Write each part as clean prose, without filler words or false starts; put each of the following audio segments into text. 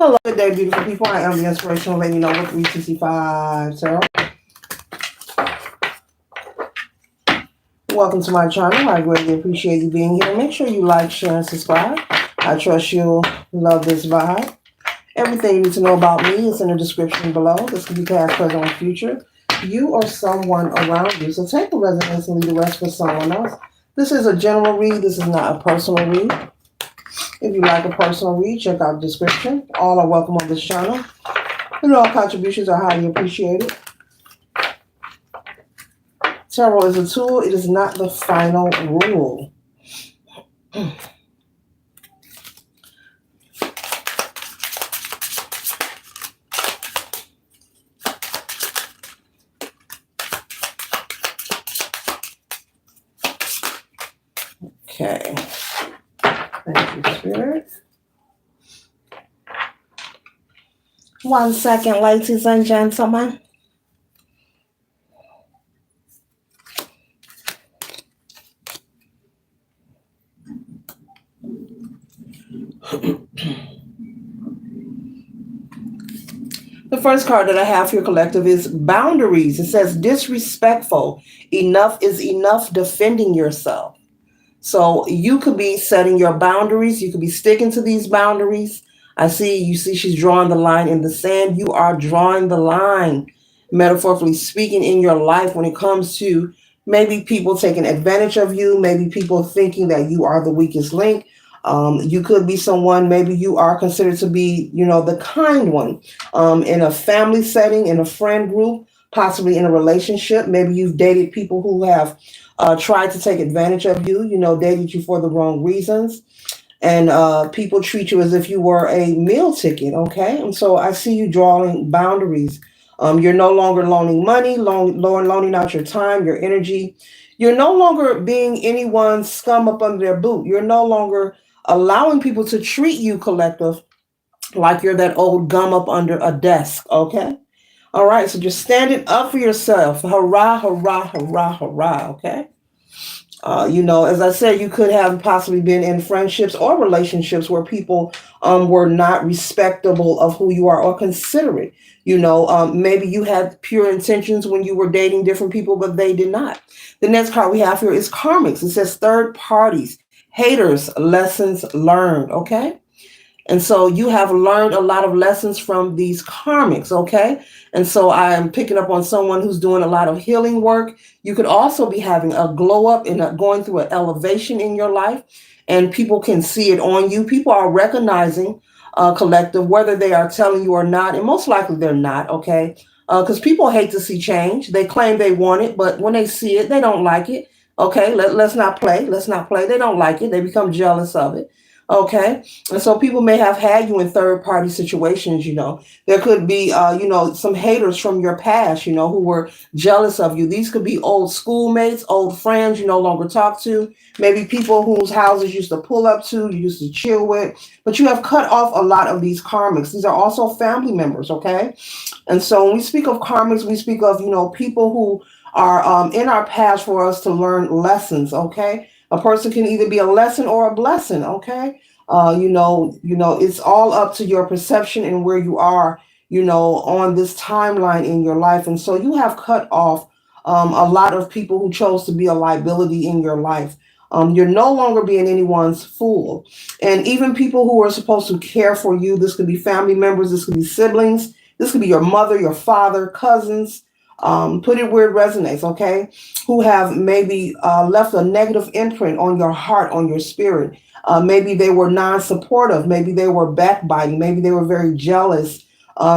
Hello, good day, beautiful people. I am the Inspirational Lady Noble 365 Tarot. Welcome to my channel. I greatly appreciate you being here. Make sure you like, share, and subscribe. I trust you'll love this vibe. Everything you need to know about me is in the description below. This could be past, present, or future. You or someone around you. So take the resonance and leave the rest for someone else. This is a general read. This is not a personal read. If you like a personal read, check out the description. All are welcome on this channel. And all contributions are highly appreciated. Tarot is a tool. It is not the final rule. Okay. Thank you, Spirit. 1 second, ladies and gentlemen. The first card that I have for your collective is boundaries. It says disrespectful. Enough is enough, defending yourself. So you could be setting your boundaries. You could be sticking to these boundaries. You see she's drawing the line in the sand. You are drawing the line, metaphorically speaking, in your life when it comes to maybe people taking advantage of you, maybe people thinking that you are the weakest link. You could be someone, maybe you are considered to be, the kind one in a family setting, in a friend group, possibly in a relationship. Maybe you've dated people who have tried to take advantage of you, dated you for the wrong reasons. And people treat you as if you were a meal ticket, okay? And so I see you drawing boundaries. You're no longer loaning money, loaning out your time, your energy. You're no longer being anyone's scum up under their boot. You're no longer allowing people to treat you, collective, like you're that old gum up under a desk, okay? All right, so just standing up for yourself. Hurrah, hurrah, hurrah, hurrah, okay? As I said, you could have possibly been in friendships or relationships where people were not respectable of who you are or considerate. Maybe you had pure intentions when you were dating different people, but they did not. The next card we have here is karmics. It says third parties, haters, lessons learned, okay? And so you have learned a lot of lessons from these karmics, okay? And so I am picking up on someone who's doing a lot of healing work. You could also be having a glow up and going through an elevation in your life, and people can see it on you. People are recognizing collective, whether they are telling you or not, and most likely they're not, okay? Because people hate to see change. They claim they want it, but when they see it, they don't like it. Okay, let's not play. Let's not play. They don't like it. They become jealous of it. Okay. And so people may have had you in third party situations, There could be, some haters from your past, who were jealous of you. These could be old schoolmates, old friends you no longer talk to, maybe people whose houses you used to pull up to, you used to chill with, but you have cut off a lot of these karmics. These are also family members. Okay. And so when we speak of karmics, we speak of, people who are in our past for us to learn lessons. Okay. A person can either be a lesson or a blessing, okay? It's all up to your perception and where you are, on this timeline in your life. And so you have cut off a lot of people who chose to be a liability in your life. You're no longer being anyone's fool. And even people who are supposed to care for you, this could be family members, this could be siblings, this could be your mother, your father, cousins, put it where it resonates, okay? Who have maybe left a negative imprint on your heart, on your spirit. Maybe they were non-supportive. Maybe they were backbiting. Maybe they were very jealous.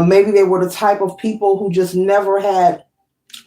Maybe they were the type of people who just never had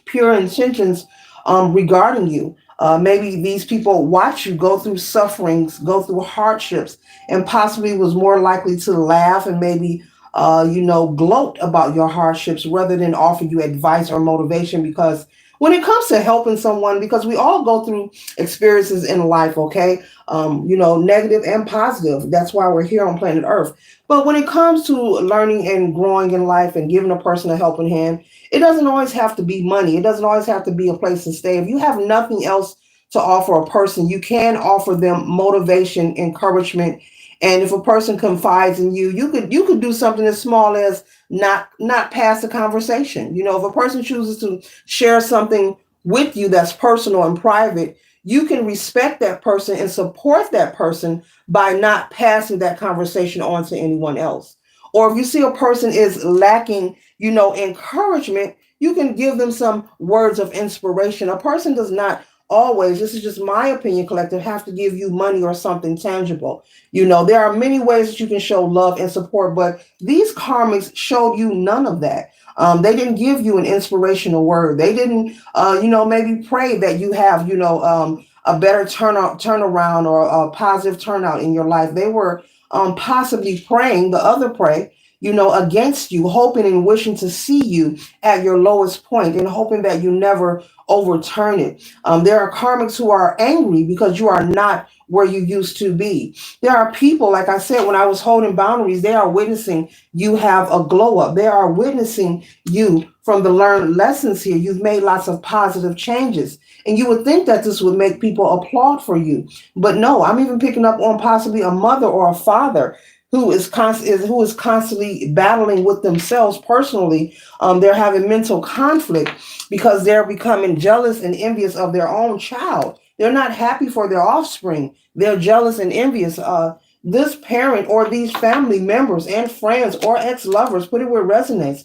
pure intentions regarding you. Maybe these people watch you go through sufferings, go through hardships, and possibly was more likely to laugh and maybe gloat about your hardships rather than offer you advice or motivation. Because when it comes to helping someone, because we all go through experiences in life, okay, negative and positive. That's why we're here on planet Earth. But when it comes to learning and growing in life and giving a person a helping hand, it doesn't always have to be money. It doesn't always have to be a place to stay. If you have nothing else to offer a person, you can offer them motivation, encouragement, And if a person confides in you, you could do something as small as not pass a conversation. If a person chooses to share something with you that's personal and private, you can respect that person and support that person by not passing that conversation on to anyone else. Or if you see a person is lacking, encouragement, you can give them some words of inspiration. A person does not always, this is just my opinion, collective, have to give you money or something tangible. There are many ways that you can show love and support, but these karmics showed you none of that. They didn't give you an inspirational word. They didn't, maybe pray that you have, a better turnaround or a positive turnout in your life. They were possibly praying, the other pray, against you, hoping and wishing to see you at your lowest point and hoping that you never overturn it. There are karmics who are angry because you are not where you used to be. There are people, like I said, when I was holding boundaries, they are witnessing you have a glow up. They are witnessing you from the learned lessons here. You've made lots of positive changes. And you would think that this would make people applaud for you. But no, I'm even picking up on possibly a mother or a father who is constantly battling with themselves personally. They're having mental conflict because they're becoming jealous and envious of their own child. They're not happy for their offspring. They're jealous and envious. This parent or these family members and friends or ex-lovers, put it where it resonates.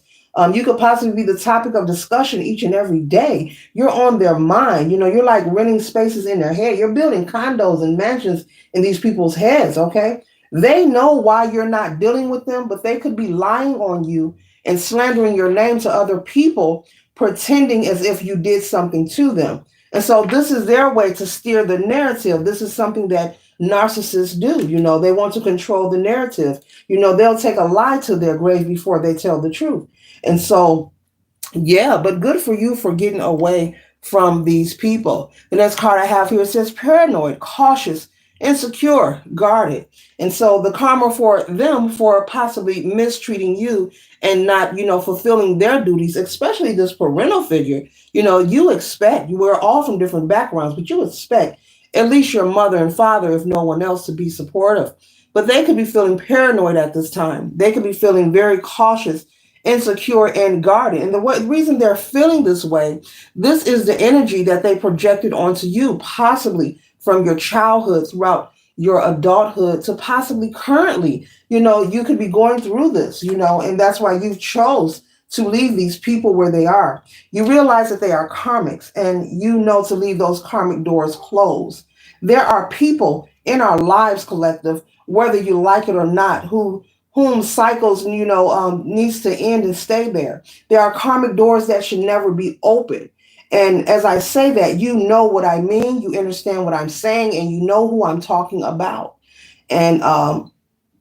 You could possibly be the topic of discussion each and every day. You're on their mind. You're like renting spaces in their head. You're building condos and mansions in these people's heads, okay? They know why you're not dealing with them, but they could be lying on you and slandering your name to other people, pretending as if you did something to them. And so this is their way to steer the narrative. This is something that narcissists do. They want to control the narrative. They'll take a lie to their grave before they tell the truth. And so, yeah, but good for you for getting away from these people. The next card I have here says paranoid, cautious, insecure, guarded. And so the karma for them for possibly mistreating you and not, fulfilling their duties, especially this parental figure, you expect, we're all from different backgrounds, but you expect at least your mother and father, if no one else, to be supportive. But they could be feeling paranoid at this time. They could be feeling very cautious, insecure, and guarded. And the reason they're feeling this way, this is the energy that they projected onto you, possibly from your childhood throughout your adulthood to possibly currently. You could be going through this, and that's why you chose to leave these people where they are. You realize that they are karmics and you know to leave those karmic doors closed. There are people in our lives, collective, whether you like it or not, whom cycles, needs to end and stay there. There are karmic doors that should never be opened. And as I say that, you know what I mean, you understand what I'm saying, and you know who I'm talking about. And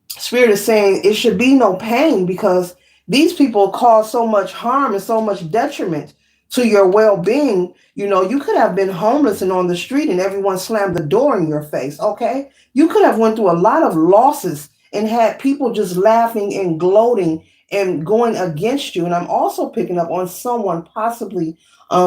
Spirit is saying it should be no pain because these people cause so much harm and so much detriment to your well-being. You could have been homeless and on the street and everyone slammed the door in your face, okay? You could have went through a lot of losses and had people just laughing and gloating and going against you. And I'm also picking up on someone possibly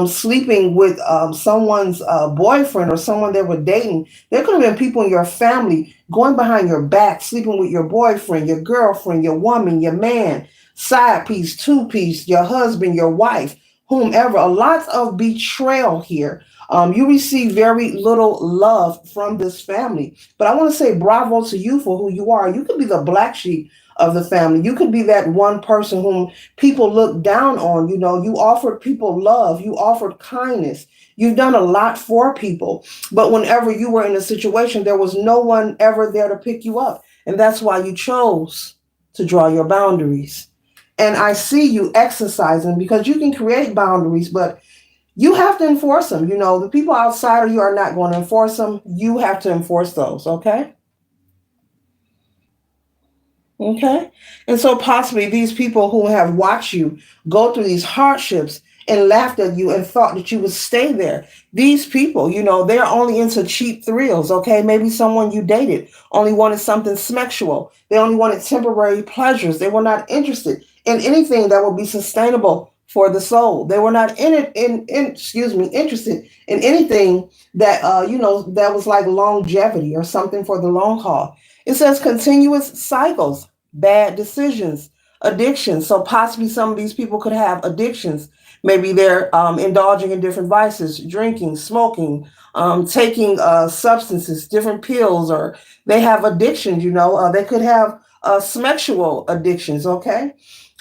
sleeping with someone's boyfriend or someone they were dating. There could have been people in your family going behind your back, sleeping with your boyfriend, your girlfriend, your woman, your man, side piece, two piece, your husband, your wife, whomever. A lot of betrayal here. You receive very little love from this family. But I want to say bravo to you for who you are. You could be the black sheep of the family. You could be that one person whom people look down on. You offered people love. You offered kindness. You've done a lot for people. But whenever you were in a situation, there was no one ever there to pick you up. And that's why you chose to draw your boundaries. And I see you exercising because you can create boundaries, but you have to enforce them. The people outside of you are not going to enforce them. You have to enforce those, okay? Okay. And so possibly these people who have watched you go through these hardships and laughed at you and thought that you would stay there. These people, they're only into cheap thrills. Okay. Maybe someone you dated only wanted something sexual. They only wanted temporary pleasures. They were not interested in anything that would be sustainable for the soul. They were not interested in anything that, that was like longevity or something for the long haul. It says continuous cycles, bad decisions, addictions. So possibly some of these people could have addictions. Maybe they're indulging in different vices, drinking, smoking, taking substances, different pills, or they have addictions. They could have sexual addictions. Okay,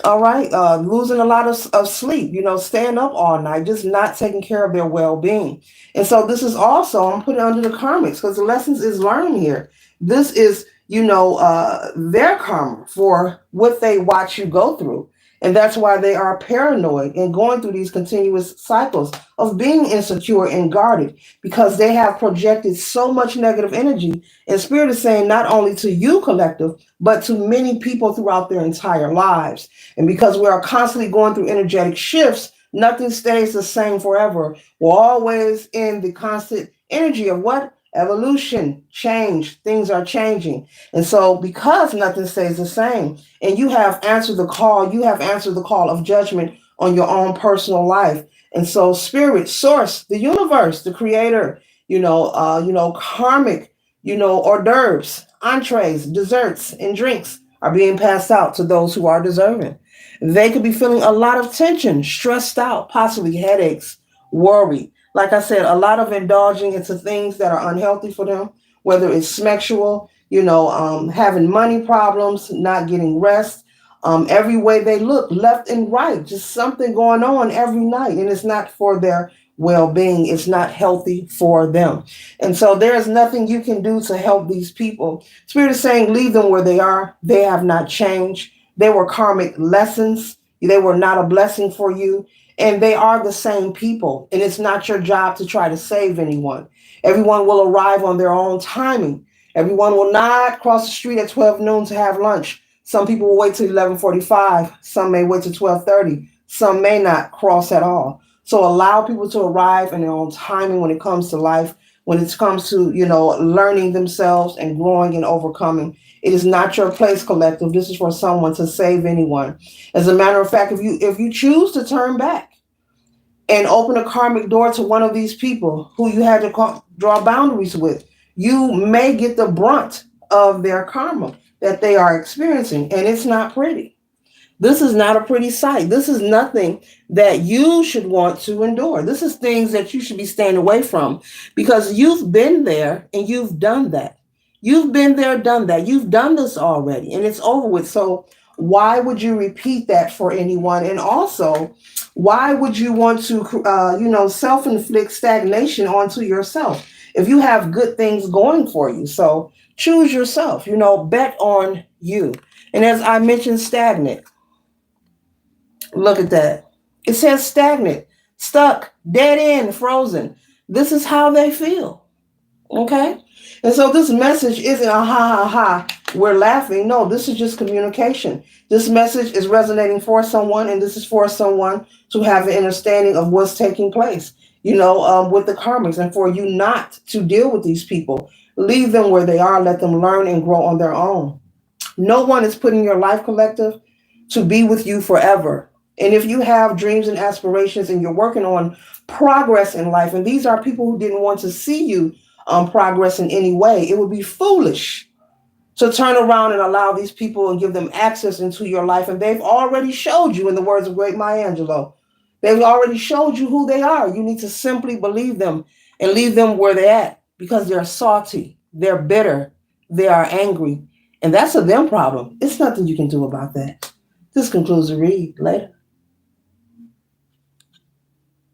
all right, losing a lot of sleep. Staying up all night, just not taking care of their well-being. And so this is also, I'm putting it under the karmics because the lessons is learned here. This is their karma for what they watch you go through. And that's why they are paranoid and going through these continuous cycles of being insecure and guarded because they have projected so much negative energy. And Spirit is saying not only to you, collective, but to many people throughout their entire lives. And because we are constantly going through energetic shifts, nothing stays the same forever. We're always in the constant energy of what? Evolution, change, things are changing. And so, because nothing stays the same, and you have answered the call, you have answered the call of judgment on your own personal life. And so, spirit, source, the universe, the creator, karmic, hors d'oeuvres, entrees, desserts, and drinks are being passed out to those who are deserving. They could be feeling a lot of tension, stressed out, possibly headaches, worry. Like I said, a lot of indulging into things that are unhealthy for them, whether it's sexual, having money problems, not getting rest. Every way they look, left and right, just something going on every night, and it's not for their well-being. It's not healthy for them. And so there is nothing you can do to help these people. Spirit is saying, leave them where they are. They have not changed. They were karmic lessons. They were not a blessing for you. And they are the same people. And it's not your job to try to save anyone. Everyone will arrive on their own timing. Everyone will not cross the street at 12 noon to have lunch. Some people will wait till 11:45. Some may wait till 12:30. Some may not cross at all. So allow people to arrive in their own timing when it comes to life, when it comes to, learning themselves and growing and overcoming. It is not your place, collective. This is for someone to save anyone. As a matter of fact, if you choose to turn back and open a karmic door to one of these people who you had to draw boundaries with, you may get the brunt of their karma that they are experiencing, and it's not pretty. This is not a pretty sight. This is nothing that you should want to endure. This is things that you should be staying away from because you've been there and you've done that. You've been there, done that. You've done this already and it's over with. So why would you repeat that for anyone? And also, why would you want to, self-inflict stagnation onto yourself if you have good things going for you? So choose yourself, bet on you. And as I mentioned, stagnant. Look at that. It says stagnant, stuck, dead end, frozen. This is how they feel. Okay? And so this message isn't a ha ha ha, we're laughing. No, this is just communication. This message is resonating for someone, and this is for someone to have an understanding of what's taking place, with the karmics, and for you not to deal with these people. Leave them where they are, let them learn and grow on their own. No one is putting your life, collective, to be with you forever. And if you have dreams and aspirations and you're working on progress in life, and these are people who didn't want to see you progress in any way, it would be foolish to turn around and allow these people and give them access into your life. And they've already showed you, in the words of great Maya Angelou, they've already showed you who they are. You need to simply believe them and leave them where they're at because they're salty, they're bitter, they are angry. And that's a them problem. It's nothing you can do about that. This concludes the read. Later.